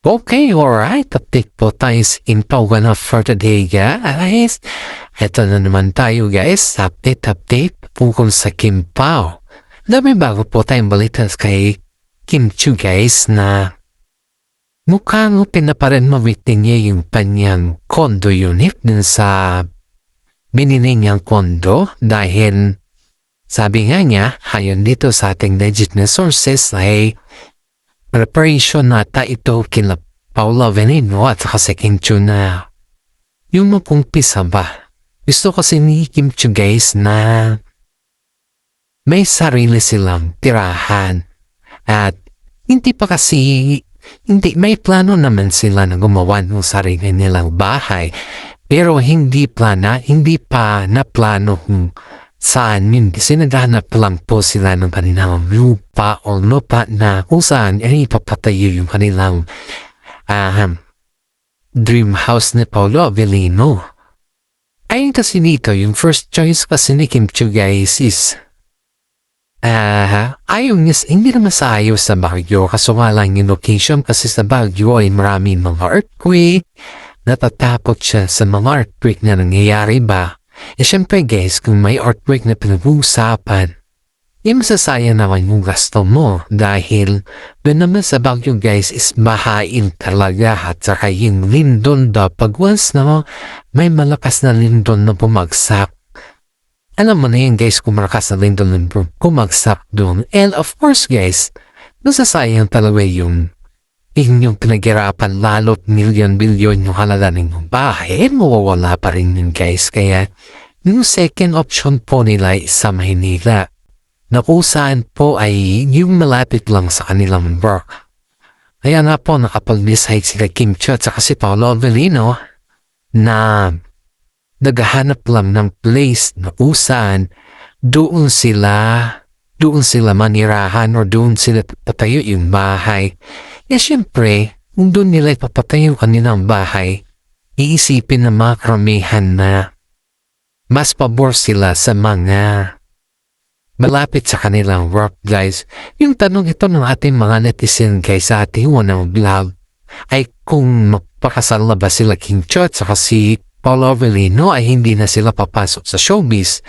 Okay, alright. Update po tayo sa info na for today, guys. Ito na naman tayo, guys. Update tungkol sa Kim Pao. May bago po tayong balita kay Kim Chiu, guys, na mukhang pinaparin mawitin niya yung kanyang condo unit dun sa binili niyang condo dahil sabi nga niya, ayon dito sa ating legit na sources ay preparation nata ito kila Paula Veneno at saka si Kim Chiu na yung mapumpisa ba. Gusto kasi ni Kim Chiu, guys, na may sarili silang tirahan at hindi may plano naman sila na gumawa ng sarili nilang bahay, pero hindi pa na plano kung saan yun. Sinadhanap lang po sila ng kanilang lupa o lupa na kung saan ay ipapatayo yung kanilang dream house ni Paolo Avellino. Ayun kasi dito, yung first choice kasi ni Kim Chiu, guys, is hindi naman sa ayaw sa Baguio, kaso nga lang yung location kasi sa Baguio ay maraming mga earthquake, natatakot siya sa mga earthquake na nangyayari ba. Siyempre, guys, kung may earthquake na pinag-uusapan, masasayang naman yung gasto mo dahil doon naman sa Baguio, guys, is mahain talaga at saka yung lindol daw pag once na may malakas na lindol na bumagsak. Alam mo na yun, guys, kung malakas na lindol na bumagsak doon. And of course, guys, masasayang talaga yung inyong pinaghirapan, lalo't milyon-bilyon yung halaga ng bahay, mawawala pa rin yun, guys. Kaya yung second option po nila ay sa Maynila, na kung saan po ay yung malapit lang sa kanilang work. Kaya na po nakapag-decide sila Kim Chiu at saka si Paolo Avellino na naghahanap lang ng place na kung saan doon sila manirahan o doon sila patayo yung bahay. Siyempre, kung doon nila ipapatayo kanilang bahay, iisipin ng mga karamihan na mas pabor sila sa mga malapit sa kanilang work, guys. Yung tanong ito ng ating mga netizen, guys, sa ating unang vlog ay kung magpakasal na ba sila Kim Chiu at saka si Paolo Avellino ay hindi na sila papasok sa showbiz.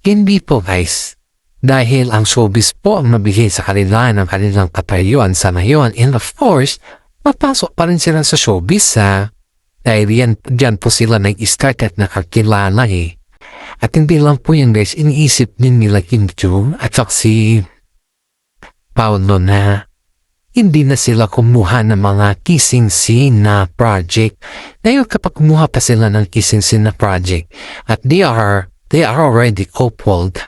Hindi po, guys. Dahil ang showbiz po ang nabigay sa kanila ng kanilang katayuan sa ngayon. And of course, papasok pa rin sila sa showbiz, dahil dyan po sila nag-start at nakakilala eh. At hindi lang po yan, guys, iniisip din nila Kim Chiu at si Paolo na hindi na sila kumuha ng mga kissing scene na project. Dahil kapag kumuha pa sila ng kissing scene na project at they are already coupled,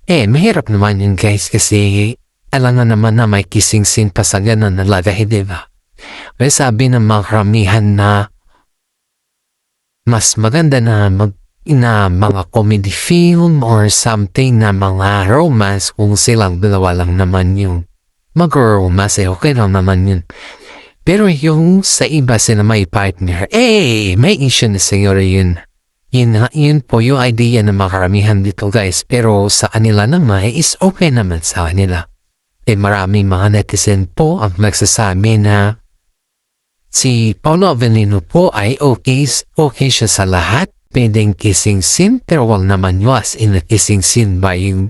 mahirap naman yun, guys, kasi alam nga naman na may kissing scene pa sa ganun na lagay, diba? Kaya sabi ng mga karamihan na mas maganda na mga comedy film or something na mga romance kung silang dalawa lang naman yung mag-romance, okay lang naman yun. Pero yung sa iba sila may partner, may issue na siguro yun. Yun po yung idea ng mga karamihan dito, guys. Pero sa kanila naman is okay naman sa kanila. Maraming mga netizen po ang nagsasabi na si Paolo Avellino po ay okay siya sa lahat. Pwedeng kissing scene, pero wala naman was in a kissing scene ba yung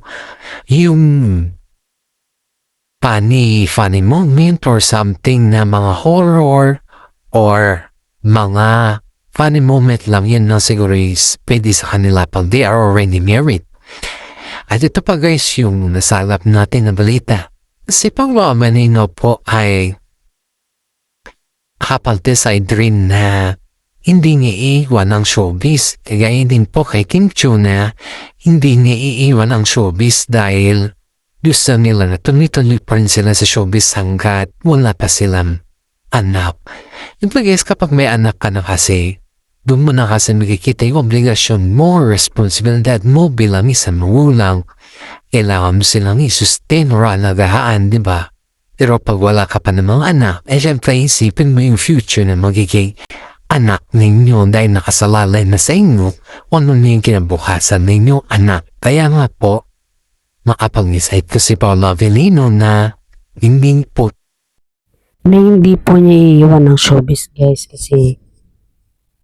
funny moment or something na mga horror or mga funny moment lang, yan na siguro is pwede sa kanila pag they are already married. At ito pa, guys, yung nasalap natin na balita. Si Paolo Avellino po ay kapag-decide rin na hindi niya iiwan ang showbiz. Kagaya din po kay Kim Chiu na hindi niya iiwan ang showbiz dahil gusto nila na tuloy-tuloy pa rin sila sa showbiz hanggat wala pa silang anak. Yung guys, kapag may anak ka na kasi, doon mo na kasi makikita yung obligasyon mo, responsibilidad mo bilang isang magulang. Kailangan mo silang i-sustain or alagahaan, di ba? Pero pag wala ka pa ng mga anak, syempre isipin mo yung future na magiging anak ninyo dahil nakasalalay na sa inyo ano na yung kinabukasan ninyo anak. Kaya nga po, makapag-decide ko si Paolo Avellino na hindi po na hindi po niya iiwan ng showbiz guys kasi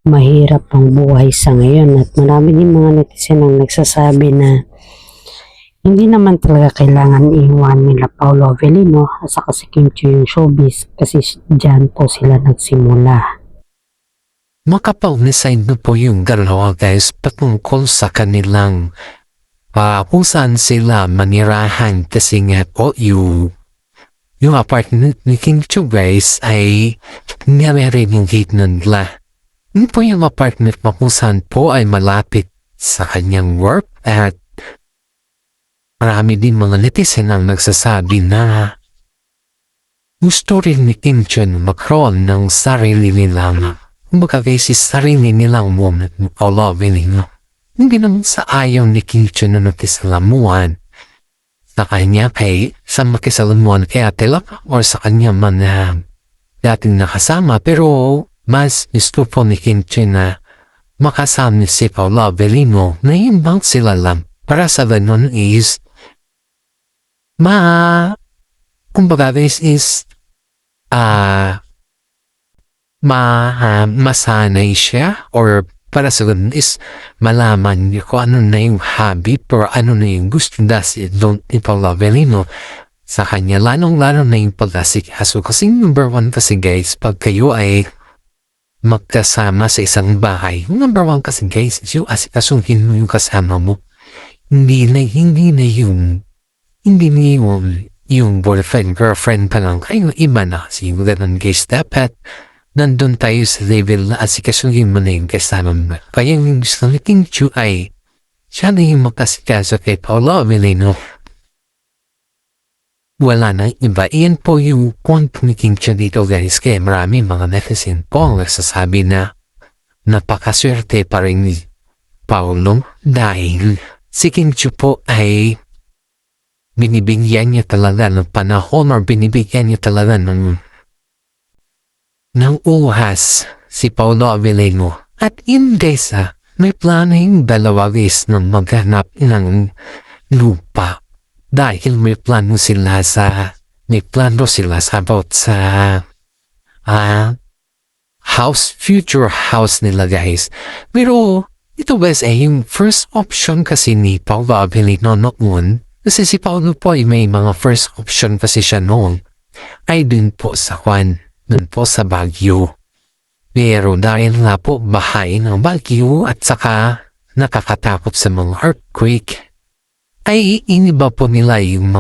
mahirap ang buhay sa ngayon at marami din mga netizen ang nagsasabi na hindi naman talaga kailangan iwan nila Paolo Avellino at saka si Kim Chiu yung showbiz kasi dyan po sila nagsimula. Makapag-decide na po yung dalawa guys patungkol sa kanilang kung saan sila manirahan kasi nga po yung apartment ni King Chu guys ay nire yung gate nila. Yun po yung apartment mo kung saan po ay malapit sa kanyang work at marami din mga netizen ang nagsasabi na gusto rin ni Kim Chu magkaroon ng sarili nilang kumbaga guys sarili nilang woman ni Paolo Avellino. Hindi naman sa ayaw ni Kim Chu na nakisalamuan sa kanya sa makisalamuan kay Ate Locke or sa kanya man na dating nakasama pero mas gusto po ni Kim Chu na makasama si Paolo Avellino na imbang sila lang para sa ganun is kumbaga this is masanay siya or para sa ganun is malaman niyo kung ano na yung habit or ano na yung gusto dahil ni Paolo Avellino sa kanya lalong-lalo na yung pag-asikaso kasi number one kasi guys pag kayo ay magkasama sa isang bahay number one kasi guys is yung asikasuhin mo yung kasama mo hindi na yung boyfriend girlfriend pa lang kayo iba na kasi yung ganun guys dapat nandun tayo sa level na asikasuhin mo na yung kasama mo. Kaya yung gusto ni King Chu ay siya na yung makasikaso kay Paolo Avellino. Wala na iba. Iyan po yung point ni King Chu dito guys. Kaya marami mga netizen po ang nagsasabi na napakaswerte pa rin ni Paolo dahil si King Chu po ay binibigyan niya talaga ng panahon or binibigyan niya talaga ng uhas si Paolo Avellino at hindi sa may plano yung dalawa guys na maghanap ng lupa dahil may plano sila about sa future house nila guys pero ito guys ay yung first option kasi ni Paolo Avellino noon kasi si Paolo po ay may mga first option kasi siya noon ay dun po sa dun po sa Baguio. Pero dahil nga po bahay ng Baguio at saka nakakatakot sa mga earthquake, ay iniba po nila yung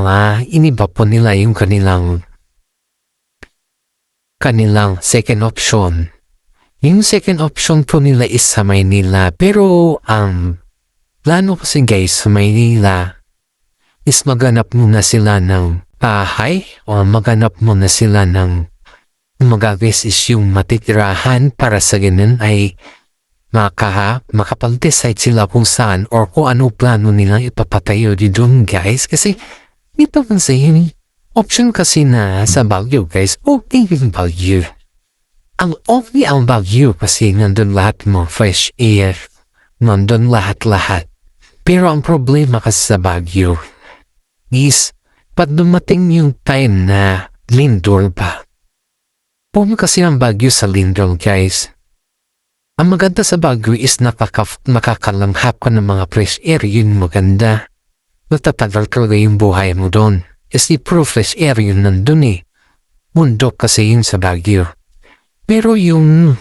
kanilang second option. Yung second option po nila is sa Maynila. Pero ang plano kasi guys sa Maynila is maganap muna sila ng bahay o maganap muna sila ng magagawis is yung matitirahan para sa ganun ay makapag-decide sila kung saan or kung ano plano nila ipapatayo dito guys kasi dito kasi option kasi na sa Baguio guys okay yung Baguio ang okay ang Baguio kasi nandun lahat mo fresh air nandun lahat pero ang problema kasi sa Baguio is pag dumating yung time na lindol pa puno kasi ang Baguio sa lindol guys. Ang maganda sa Baguio is nakakalanghap ka ng mga fresh air yun maganda. Natatagal talaga yung buhay mo doon. Kasi puro fresh air yun nandun eh. Mundo kasi yun sa Baguio. Pero yung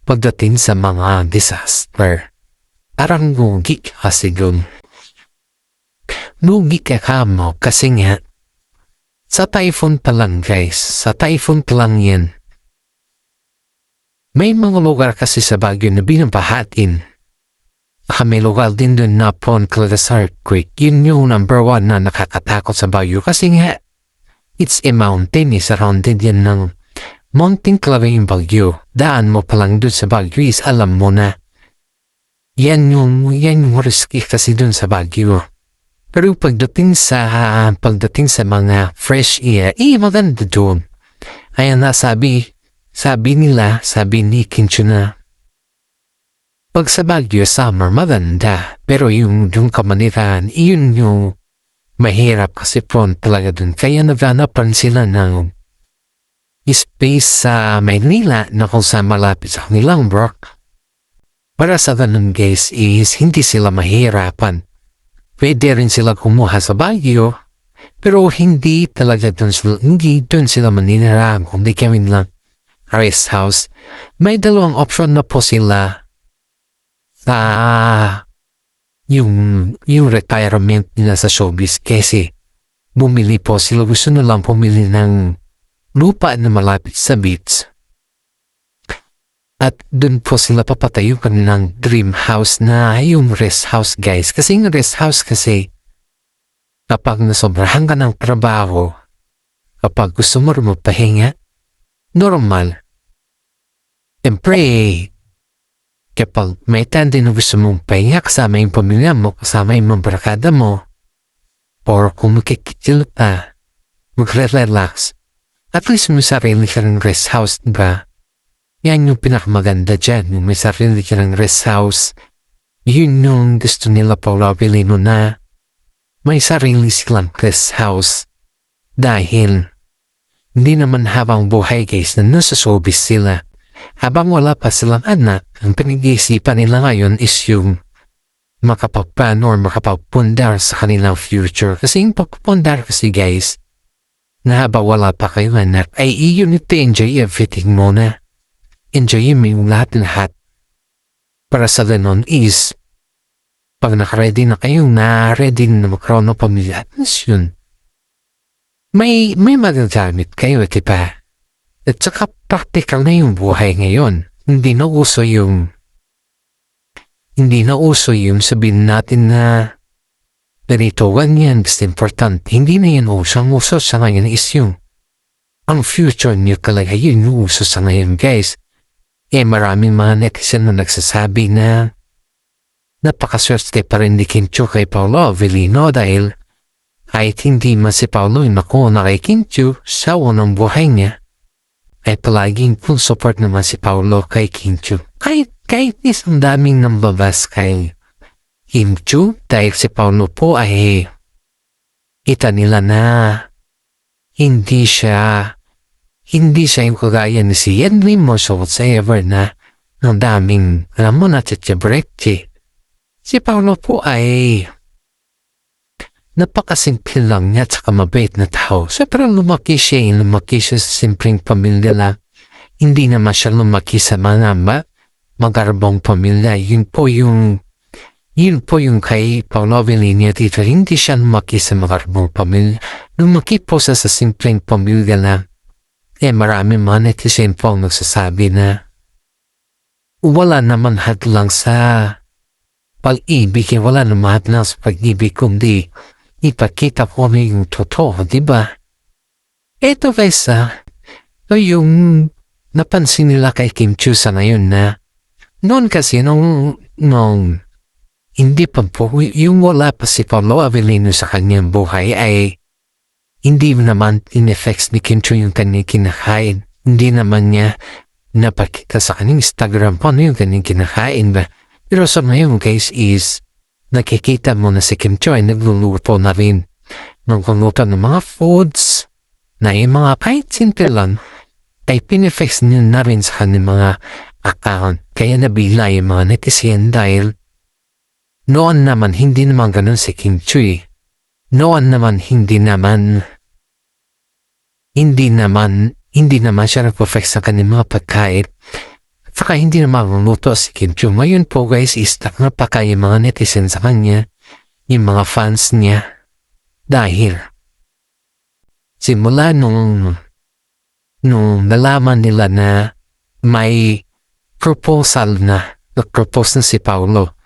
pagdating sa mga disaster, parang lugi kasi doon. Lugi ka mo kasi nga sa typhoon pa lang guys, sa typhoon pa lang yan. May mga lugar kasi sa Baguio na binabahatin. May lugar din doon na prone talaga sa earthquake. Yun yung number one na nakakatakot sa Baguio kasi nga it's a mountain, surrounded yan ng mountain talaga yung Baguio. Daan mo pa lang doon sa Baguio is alam mo na yan yung risky kasi doon sa Baguio. Pero pagdating sa mga fresh air, maganda doon. Ayan na sabi ni King Chu na pag sa Baguio summer maganda pero yung kamanirahan yun yung mahirap kasi prone talaga dun. Kaya naghanapan sila ng space sa Maynila na kung saan malapit sa kanilang work. Para sa ganun guys is hindi sila mahirapan. Pwede rin sila kumuha sa Baguio, pero hindi dun sila maninirahan, kundi kami lang rest house. May dalawang option na po sila sa yung retirement nila sa showbiz kasi bumili po sila, gusto na lang pumili ng lupa na malapit sa beach. At dun po sila papatayo ng dream house na yung rest house guys. Kasi yung rest house kasi kapag nasobrahan ka ng trabaho, kapag gusto mo magpahinga, normal. Siyempre, kapag may tanda na gusto mong pahinga kasama yung pamilya mo, kasama yung mga barkada mo, or kung makikitil ka, magre-relax, at least may sarili ka ng rest house, diba? Yan yung pinakamaganda dyan, yung may sarili ka ng rest house. Yun yung gusto nila Paolo Abilino na may sarili silang rest house. Dahil hindi naman habang buhay guys na nasa showbiz sila. Habang wala pa silang anak, ang pinag-iisipan nila ngayon is yung makapagplano or makapagpundar sa kanilang future. Kasi yung pagpundar kasi guys, na habang wala pa kayo anak, ay iyon ito enjoy everything muna. Enjoy mo yung lahat-lahat. Para sa ganon is, pag nakaready na kayo na ready na magkaroon ng pamilya, at yun, may magagamit kayo, diba? At saka practical na yung buhay ngayon. Hindi na uso yung sabihin natin na ganito, ganyan, basta important. Hindi na yan uso. Ang uso sa ngayon is yung ang future niyo talaga yun yung uso sa ngayon guys. Maraming mga netizen na nagsasabi na napakaswerte pa rin ni Kim Chiu kay Paolo Abilino dahil kahit hindi man si Paolo yung nakuha na kay Kim Chiu sa unang buhay niya, ay palaging full support naman si Paolo kay Kim Chiu. Kahit isang daming nambabas kay Kim Chiu dahil si Paolo po ay kita nila na hindi siya yung kagaya ni si Yenli mo so whatsoever na ang daming alam mo na titibrekti. Si Paolo po ay napakasimple lang niya at saka mabait na tao. So pero lumaki siya sa simpleng pamilya lang. Hindi naman siya lumaki sa mga magarbong pamilya. Yun po yung kay Paolo Abilino dito. Hindi siya lumaki sa magarbong pamilya. Lumaki po sa simpleng pamilya lang. Maraming mga netizen po ang nagsasabi na wala naman hadlang sa pag-ibig, wala naman hadlang sa pag-ibig kundi ipakita po yung totoo, diba? Ito guys, yung napansin nila kay Kim Chiu sa ngayon na noon kasi nung hindi pa po, yung wala pa si Paolo Abilino sa kanyang buhay ay hindi naman in-effects ni Kim Chiu yung kanyang kinakain. Hindi naman niya napakita sa kanyang Instagram paano yung kanyang kinakain ba. Pero sa ngayon guys is nakikita mo na si Kim Chiu ay nagluluto na rin. Nagluluto ng mga foods na yung mga kahit simple lang ay pin-effects niya na rin sa kanyang mga account. Kaya nabila yung mga netizen dahil noon naman hindi naman ganun si Kim Chiu. Noon naman hindi naman siya nag-perfect sa kanyang mga pagkain. Saka hindi naman maluto si Kim Chiu. Ngayon po guys is napaka yung mga netizen sa kanya, yung mga fans niya. Dahil simula nung nalaman nila na may proposal na nag-propose na si Paolo,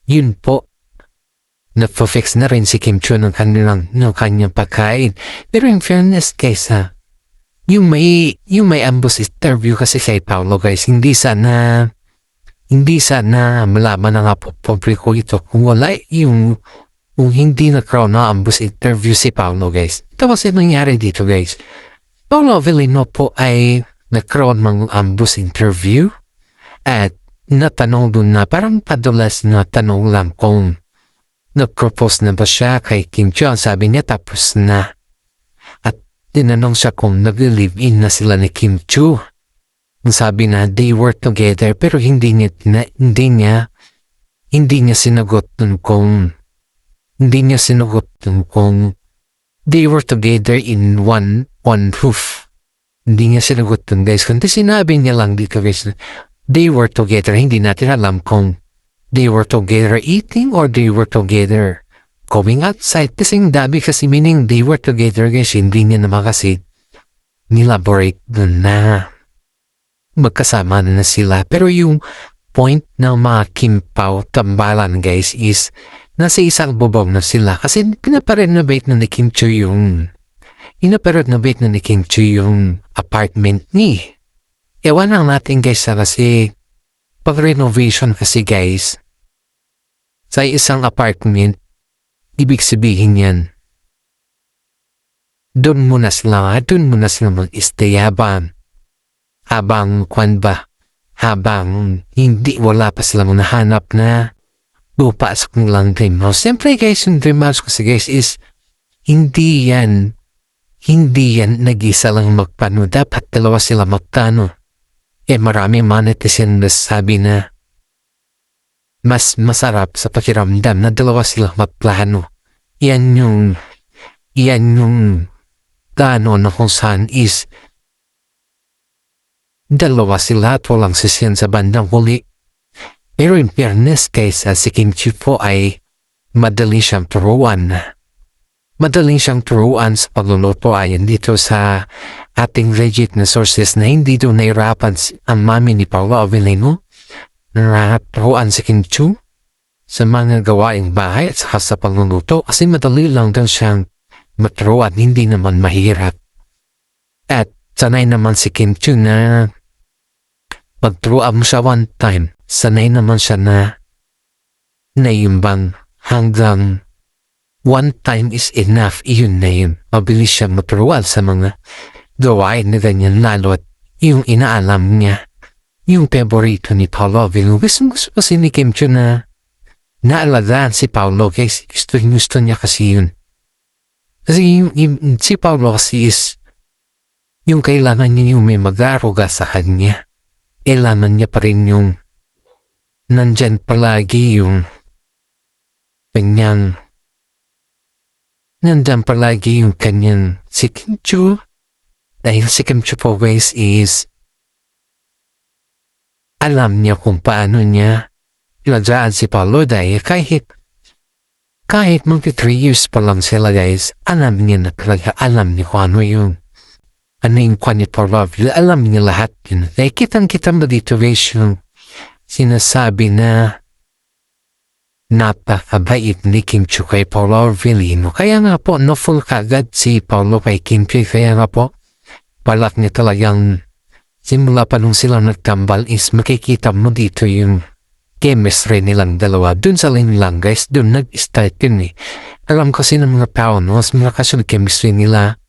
yun po na-fix na rin si Kim Chiu ng kanyang pagkain. Pero in fairness guys yung may ambush interview kasi kay Paolo guys, hindi sana malaman na nga po publiko ito kung wala yung hindi nagkaroon na ambush interview si Paolo guys. Ito kasi nangyari dito guys. Paolo Abilino po ay nagkaroon ng ambush interview at natanong dun na parang padulas na tanong lang kung nag-propose na ba siya kay Kim Chiu? Sabi niya tapos na. At tinanong siya kung nag-live-in na sila ni Kim Chiu. Sabi na they were together pero hindi niya sinagot dun kung they were together in one roof. Hindi niya sinagot dun guys. Kundi sinabi niya lang dito guys, they were together. Hindi natin alam kung they were together eating or they were together going outside. Kasing dami kasi meaning they were together guys. Hindi niya naman kasi nilaborate dun na magkasama na sila. Pero yung point ng mga Kim Pao tambalan guys is nasa isang bubong na sila kasi pinaparenovate na ni Kim Chiu yung apartment ni. Ewan lang natin guys kasi pag renovation kasi guys sa isang apartment ibig sabihin yan doon muna sila mag-stay habang wala pa sila nahanap na lupa sa kanilang dream house. Siyempre guys, yung dream house kasi guys is hindi yan nag-isa lang magpano. Dapat dalawa sila magplano. Marami netizen na sabi na mas masarap sa pakiramdam na dalawa sila magplano. Yan yung plano na kung saan is dalawa sila at walang sisiyan sa bandang huli. Pero in fairness kaysa si Kim Chiu po ay madali siyang turuan sa pagluluto ayon dito sa ating legit na sources na hindi doon nahirapan ang mami ni Paolo Avellino na turuan si Kim Chiu sa mga gawaing bahay at saka sa pagluluto kasi madali lang daw siyang maturuan, hindi naman mahirap. At sanay naman si Kim Chiu na pagturuan mo siya one time, sanay naman siya na naimbang hanggang one time is enough, iyon na yun. Mabilis siya maturuan sa mga gawain na ganyan lalo at yung inaalam niya, yung favorito ni Paolo Avellino. Gusto kasi ni Kim Chiu na naalagaan si Paolo guys. Gusto niya kasi yun. Kasi si Paolo kasi is yung kailangan niya yung may mag-aaruga sa kanya. Kailangan niya pa rin yung nandyan palagi yung kanyang si Kim Chiu. Dahil si Kim Chiu po guys is alam niya kung paano niya ilagaan si Paolo dahil kahit magti 3 years pa lang sila guys, alam niya kung ano yung kwan ni Paolo. Alam niya lahat yun. Dahil kitang-kita mo dito guys yung sinasabi na napakabait ni Kim Chiu kay Paolo Avellino. Kaya nga po, no-full kagad si Paolo kay Kim Chiu. Kaya nga po, balak niya talagang simula pa nung sila nagtambal is makikita mo dito yung chemistry nilang dalawa. Dun sa line lang guys, dun nag-start yun eh. Alam kasi ng mga tao, no, mas malakas yung chemistry nila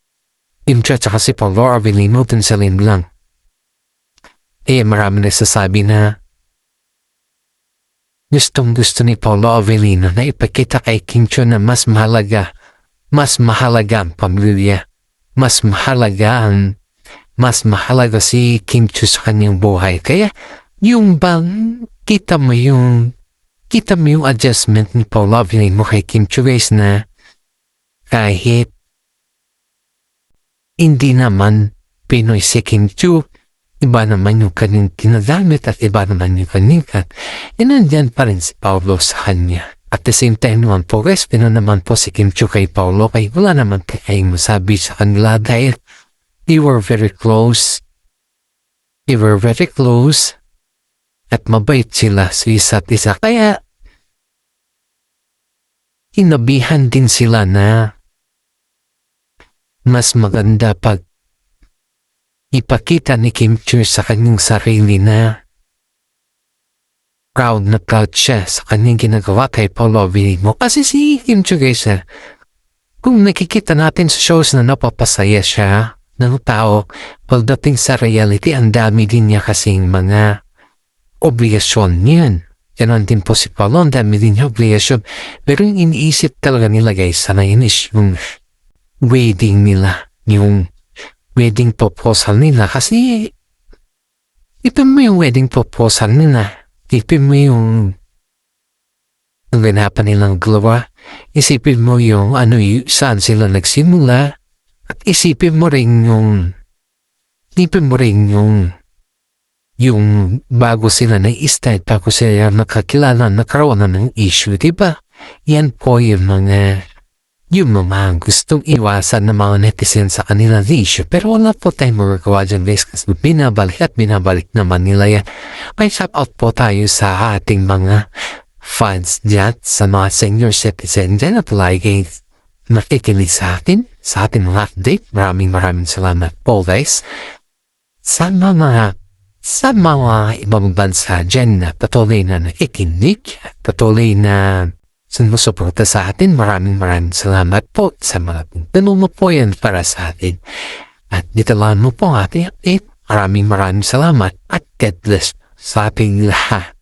Kim Chiu at si Paolo Avellino dun sa line lang. Marami nagsasabi na gustong-gusto ni Paolo Avellino na ipakita kay Kim Chiu na mas mahalaga ang pamilya. Mas mahalaga si Kim Chiu sa kanyang buhay. Kaya yung bang kita mo yung adjustment ni Paolo Avellino kay Kim Chiu guys na kahit hindi naman Pinoy si Kim Chiu, iba naman yung kanyang ginagamit at iba naman yung kanyang nandyan pa rin si Paolo sa kanya. At the same time naman po guys, naman po si Kim Chiu kay Paolo kay wala naman kayong masabi sa kanila dahil they were very close at mabait sila sa isa't isa. Kaya hinabihan din sila na mas maganda pag ipakita ni Kim Chiu sa kanyang sarili na proud siya sa kanyang ginagawa kay Paolo Avellino. Kasi si Kim Chiu guys, kung nakikita natin sa shows na napapasaya siya ng tao, pagdating sa reality, ang dami din niya kasing mga obligasyon niyan. Ganon din po si Paulo, ang dami din yung obligasyon. Pero yung iniisip talaga nila guys, sana yun is yung wedding nila. Yung wedding proposal nila. Kasi, ipin mo yung wedding proposal nila. Ipin mo yung ganapan nilang dalawa. Isipin mo yung saan sila nagsimula. At isipin mo rin yung bago sila na-start, bago sila nakakilala, nakaroon na ng issue, diba? Yan po yung mga gustong iwasan ng mga netizen sa kanilang issue. Pero wala po tayong magagawa dyan guys, kasi binabalik naman nila yan. May shout out po tayo sa ating mga fans dyan, sa mga senior citizen dyan, at lagi nakikinig sa ating mga update. Maraming salamat po guys. Sa mga ibang bansa dyan na patuloy na nakikinig, patuloy na sumusuporta sa atin, maraming salamat po sa mga tanong mo po yan para sa atin. At dito lang mo po ang ating update. Maraming salamat at God bless sa ating lahat.